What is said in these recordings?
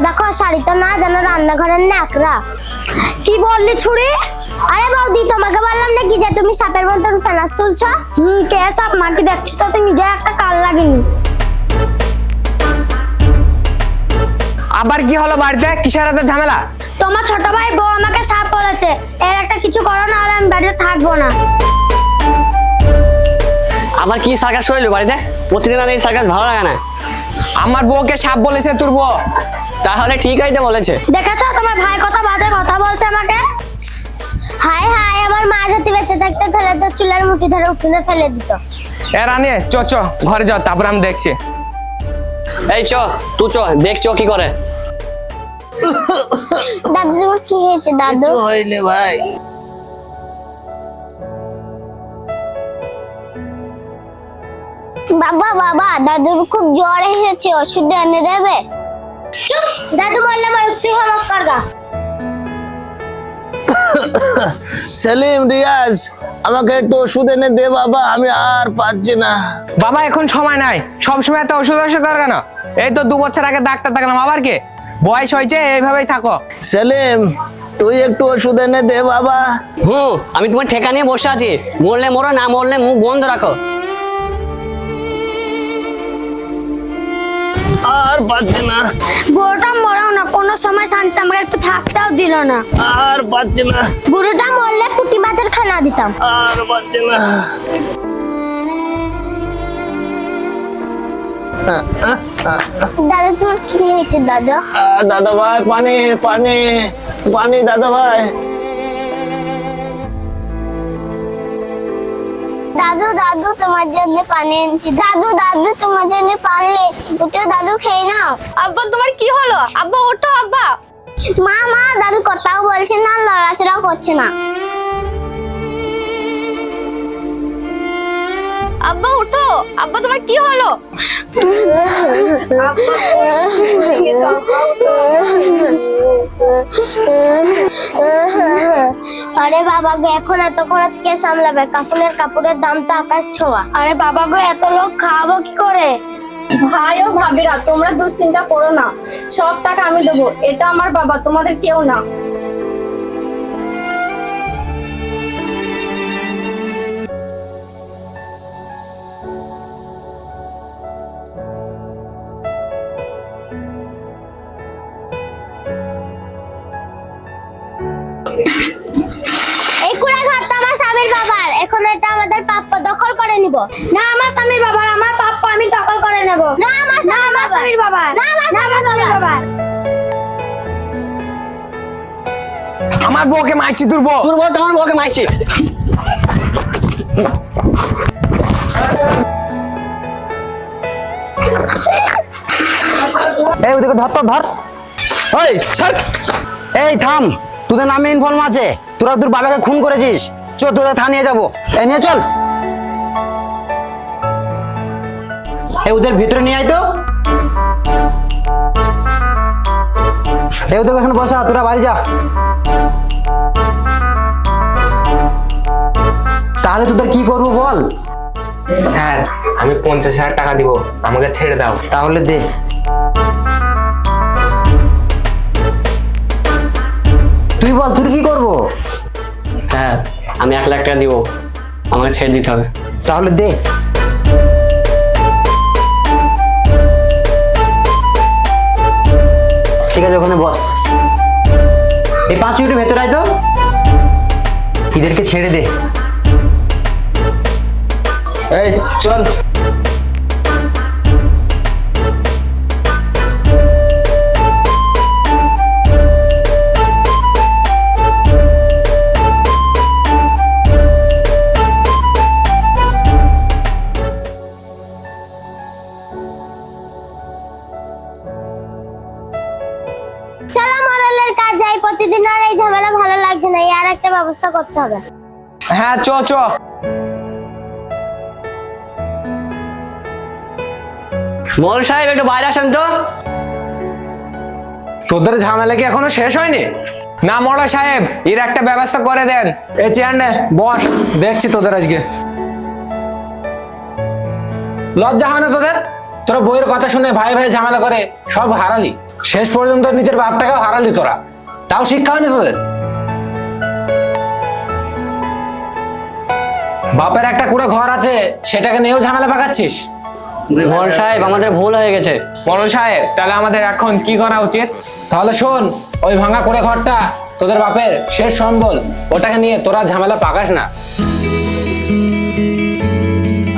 দেখো শাড়ি তো না যেন রান্নাঘরের ন্যাকড়া। কি বললি ছুরি? আরে বৌদি তোমাকে বললাম নাকি যে তুমি সাপের মতন ফেনাস তুলছো? কে সাপ? মাটি দেখছিস তো তুই নিজে একটা কাল লাগেনি। আবার কি হলো বাড়িতে? কিসের এত ঝামেলা? তোমার ছোট ভাই বউ আমাকে সাপ বলেছে, এর একটা কিছু করো না হলে আমি বাড়িতে থাকবো না। আবার কি সার্কাস করলো বাড়িতে? প্রতিদিন আর এই সার্কাস ভালো লাগে না। আমার বউকে সাপ বলেছে তোর বউ? তাহলে ঠিক আছে বলেছে। দেখেছো তোমার ভাই কথা বাদে কথা বলছে আমাকে। হায় হায়, আমার মা যদি বেঁচে থাকতো তাহলে তো চুলার মুঠি ধরে উঠোনে ফেলে দিত। এ রানী চ চ ঘরে যাও, তারপর আমি দেখছি। এই চ তুই চ, দেখছো কি করে। দাদু তোমার কি হয়েছে দাদু? হইলে ভাই বাবা বাবা দাদুর খুব জ্বর এসেছে, ওষুধ এনে দেবে? চুপ, দাদু বললাম আর তুই হামাক করগা। সেলিম, রিয়াজ, আমাকে একটু ওষুধ এনে দে বাবা, আমি আর পাচ্ছি না। বাবা এখন সময় নাই, সব সময় তো ওষুধ কেন? এই তো 2 বছর আগে ডাক্তার দেখালাম, আবার কি? বয়স হয়েছে, এইভাবেই থাকো। সেলিম, তুই একটু ওষুধ এনে দে বাবা। আমি তোমার ঠেকা নিয়ে বসে আছি, মরলে মরো, না মরলে মুখ বন্ধ রাখো। আর পাচ্ছি না, বুড়োটা মরাও না, কোনো সময় শান্তি আমাকে একটু থাকতেও দিল না। আর পাচ্ছি না, বুড়োটা মরলে পুঁটি মাছের খানা দিতাম। আর পাচ্ছি না। দাদু তোমার কি হয়েছে দাদু? দাদা ভাই, পানি পানি পানি, দাদা ভাই। দাদু দাদু তোমার জন্য পানি এনেছি। দাদু দাদু তোমার জন্য পানি এনেছি, ওটা দাদু খেয়ে নাও। আব্বা তোমার কি হলো? আব্বা ওঠো আব্বা। মা মা দাদু কথাও বলছে না, লড়াচড়াও করছে না। আব্বা ওঠো, আব্বা তোমার কি হলো? আরে বাবা গো, এখন এত খরচ কে সামলাবে? কাপড়ের দাম তো আকাশ ছোঁয়া। আরে বাবা গো, এত লোক খাওয়াবো কি করে? ভাই ও ভাবিরা, তোমরা দুশ্চিন্তা করো না, সব টাকা আমি দেবো। এটা আমার বাবা, তোমাদের কেউ না। এই কুড়ে ঘর তো আমার স্বামীর বাবার, এখন এটা আমাদের প্রাপ্য, দখল করে নিব। না আমার স্বামীর বাবার, আমার প্রাপ্য আমি দখল করে নেব। না আমার স্বামীর বাবার, না আমার স্বামীর বাবার। আমার বউকে মারছি তোর বউ? তোর বউ তোমার বউকে মারছি। এই ওদিকে ধর তো, ধর। ওই ছাড়, এই থাম, তোদের নামে ইনফর্ম আছে, তোরা তোর বাবাকে খুন করেছিস। চল তোদের থানিয়ে যাবো, এই নিয়ে চল। এই ওদের ভিতরে নিয়ে আয় তো। এই ওদের এখানে বসা, তোরা বাড়ি যা। তাহলে তোদের কি করবো বল? স্যার আমি 50,000 টাকা দিব, আমাকে ছেড়ে দাও। তাহলে দে। তুই বল তুই কি করবো? স্যার আমি 1 লাখ টাকা দিব, আমাকে ছেড়ে দিতে হবে। তাহলে দে। ঠিক আছে, ওখানে বস। এই 5 মিনিটের ভেতরে আয় তো, এদেরকে ছেড়ে দে। এই চল। চলো মরলের কাজ যাই, প্রতিদিন আর এই ঝামেলা ভালো লাগছে না, আর একটা ব্যবস্থা করতে হবে। হ্যাঁ চ চ। মোল সাহেব একটু বাইরে আসেন তো। তোদের ঝামেলা কি এখনো শেষ হয়নি? না মোড়া সাহেব, এর একটা ব্যবস্থা করে দেন। এই চেয়ার নে, বস, দেখছি তোদের আজকে। লজ্জা হয় না তোদের? তোরা বইয়ের কথা শুনে ভাই ভাই ঝামেলা করে সব হারালি, শেষ পর্যন্ত নিজের বাপটাকেও হারালি তোরা, তাও শিক্ষা হয়নি তোদের। বাপের একটা কুড়ে ঘর আছে, সেটাকে নিয়েও ঝামেলা পাকাচ্ছিস। মোড়ল সাহেব আমাদের ভুল হয়ে গেছে। মোড়ল সাহেব, তাহলে আমাদের এখন কি করা উচিত? তাহলে শোন, ওই ভাঙা কুড়ে ঘরটা তোদের বাপের শেষ সম্বল, ওটাকে নিয়ে তোরা ঝামেলা পাকাস না।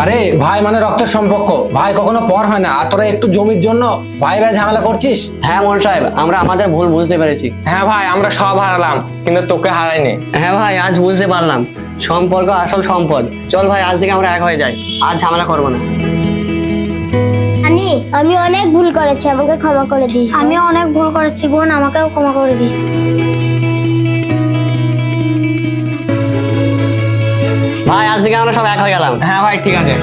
আরে ভাই মানে রক্তের সম্পর্ক, ভাই কখনো পর হয় না, আর তোরা একটু জমির জন্য ভাই ভাই ঝামেলা করছিস। হ্যাঁ মোড়ল সাহেব, আমরা আমাদের ভুল বুঝতে পেরেছি। হ্যাঁ ভাই, আমরা সব হারালাম, কিন্তু তোকে হারাইনি। হ্যাঁ ভাই, আজ বুঝতে পারলাম সম্পর্ক আসল সম্পদ। চল ভাই, আজ থেকে আমরা এক হয়ে যাই, আজ ঝামেলা করবো না। নানি, আমি অনেক ভুল করেছি, আমাকে ক্ষমা করে দিস। আমিও অনেক ভুল করেছি বোন, আমাকেও ক্ষমা করে দিস। ভাই আজ থেকে আমরা সব এক হয়ে গেলাম। হ্যাঁ ভাই, ঠিক আছে।